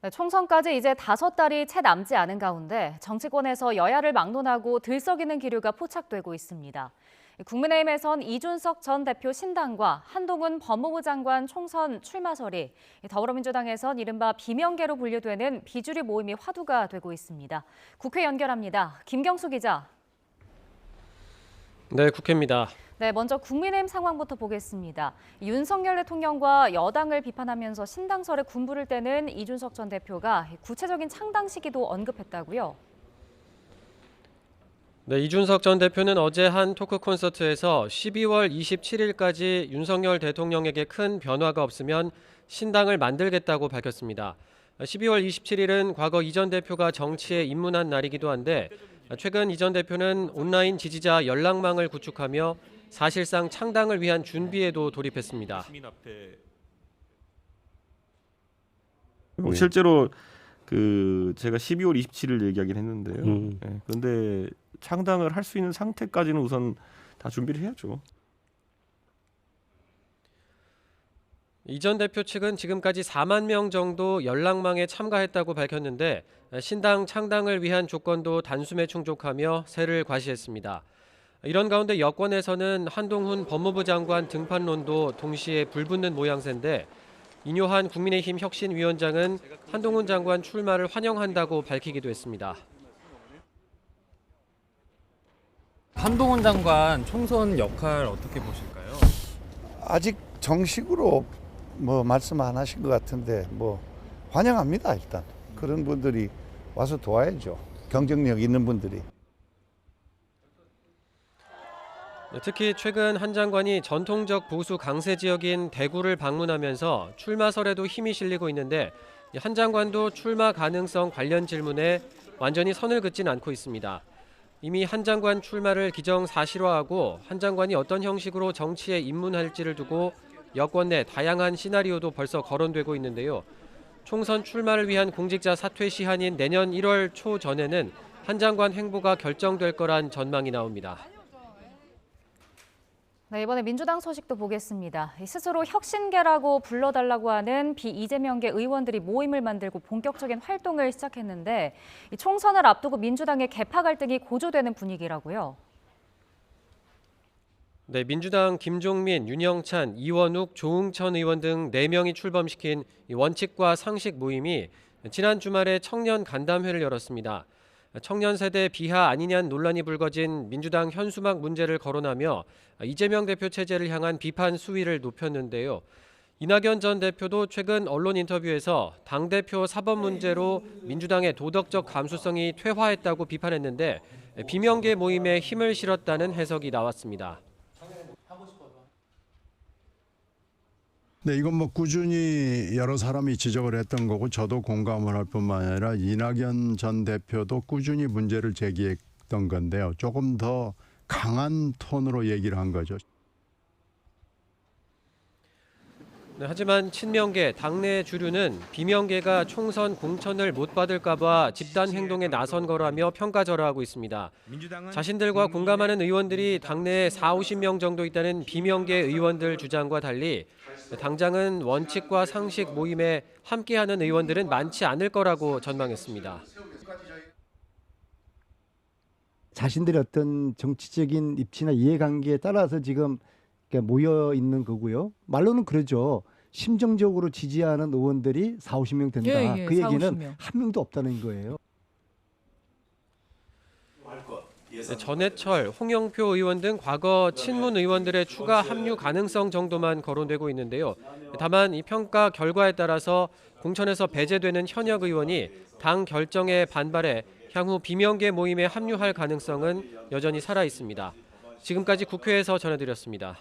네, 총선까지 이제 5달이 채 남지 않은 가운데 정치권에서 여야를 막론하고 들썩이는 기류가 포착되고 있습니다. 국민의힘에선 이준석 전 대표 신당과 한동훈 법무부 장관 총선 출마설이, 더불어민주당에선 이른바 비명계로 분류되는 비주류 모임이 화두가 되고 있습니다. 국회 연결합니다. 김경수 기자. 네, 국회입니다. 네, 먼저 국민의힘 상황부터 보겠습니다. 윤석열 대통령과 여당을 비판하면서 신당설에 군부를 떼는 이준석 전 대표가 구체적인 창당 시기도 언급했다고요? 네, 이준석 전 대표는 어제 한 토크 콘서트에서 12월 27일까지 윤석열 대통령에게 큰 변화가 없으면 신당을 만들겠다고 밝혔습니다. 12월 27일은 과거 이 전 대표가 정치에 입문한 날이기도 한데 최근 이 전 대표는 온라인 지지자 연락망을 구축하며 사실상 창당을 위한 준비에도 돌입했습니다. 실제로 제가 12월 27일 얘기하긴 했는데요. 네, 그런데 창당을 할 수 있는 상태까지는 우선 다 준비를 해야죠. 이 전 대표 측은 지금까지 4만 명 정도 연락망에 참가했다고 밝혔는데 신당 창당을 위한 조건도 단숨에 충족하며 세를 과시했습니다. 이런 가운데 여권에서는 한동훈 법무부 장관 등판론도 동시에 불붙는 모양새인데 인효한 국민의힘 혁신위원장은 한동훈 장관 출마를 환영한다고 밝히기도 했습니다. 한동훈 장관 총선 역할 어떻게 보실까요? 아직 정식으로 말씀 안 하신 것 같은데 환영합니다. 일단 그런 분들이 와서 도와야죠. 경쟁력 있는 분들이. 특히 최근 한 장관이 전통적 보수 강세 지역인 대구를 방문하면서 출마설에도 힘이 실리고 있는데 한 장관도 출마 가능성 관련 질문에 완전히 선을 긋진 않고 있습니다. 이미 한 장관 출마를 기정사실화하고 한 장관이 어떤 형식으로 정치에 입문할지를 두고 여권 내 다양한 시나리오도 벌써 거론되고 있는데요. 총선 출마를 위한 공직자 사퇴 시한인 내년 1월 초 전에는 한 장관 행보가 결정될 거란 전망이 나옵니다. 네, 이번에 민주당 소식도 보겠습니다. 스스로 혁신계라고 불러달라고 하는 비이재명계 의원들이 모임을 만들고 본격적인 활동을 시작했는데 총선을 앞두고 민주당의 계파 갈등이 고조되는 분위기라고요. 네, 민주당 김종민, 윤영찬, 이원욱, 조응천 의원 등 4명이 출범시킨 원칙과 상식 모임이 지난 주말에 청년 간담회를 열었습니다. 청년 세대 비하 아니냐는 논란이 불거진 민주당 현수막 문제를 거론하며 이재명 대표 체제를 향한 비판 수위를 높였는데요. 이낙연 전 대표도 최근 언론 인터뷰에서 당대표 사법 문제로 민주당의 도덕적 감수성이 퇴화했다고 비판했는데 비명계 모임에 힘을 실었다는 해석이 나왔습니다. 네, 이건 꾸준히 여러 사람이 지적을 했던 거고 저도 공감을 할 뿐만 아니라 이낙연 전 대표도 꾸준히 문제를 제기했던 건데요. 조금 더 강한 톤으로 얘기를 한 거죠. 네, 하지만 친명계, 당내 주류는 비명계가 총선 공천을 못 받을까 봐 집단 행동에 나선 거라며 평가절하하고 있습니다. 자신들과 공감하는 의원들이 당내에 40-50명 정도 있다는 비명계 의원들 주장과 달리 당장은 원칙과 상식 모임에 함께하는 의원들은 많지 않을 거라고 전망했습니다. 자신들의 어떤 정치적인 입지나 이해관계에 따라서 지금 모여 있는 거고요. 말로는 그러죠. 심정적으로 지지하는 의원들이 40-50명 된다. 그 얘기는 40-50명. 한 명도 없다는 거예요. 전해철, 홍영표 의원 등 과거 친문 의원들의 추가 합류 가능성 정도만 거론되고 있는데요. 다만 이 평가 결과에 따라서 공천에서 배제되는 현역 의원이 당 결정에 반발해 향후 비명계 모임에 합류할 가능성은 여전히 살아 있습니다. 지금까지 국회에서 전해드렸습니다.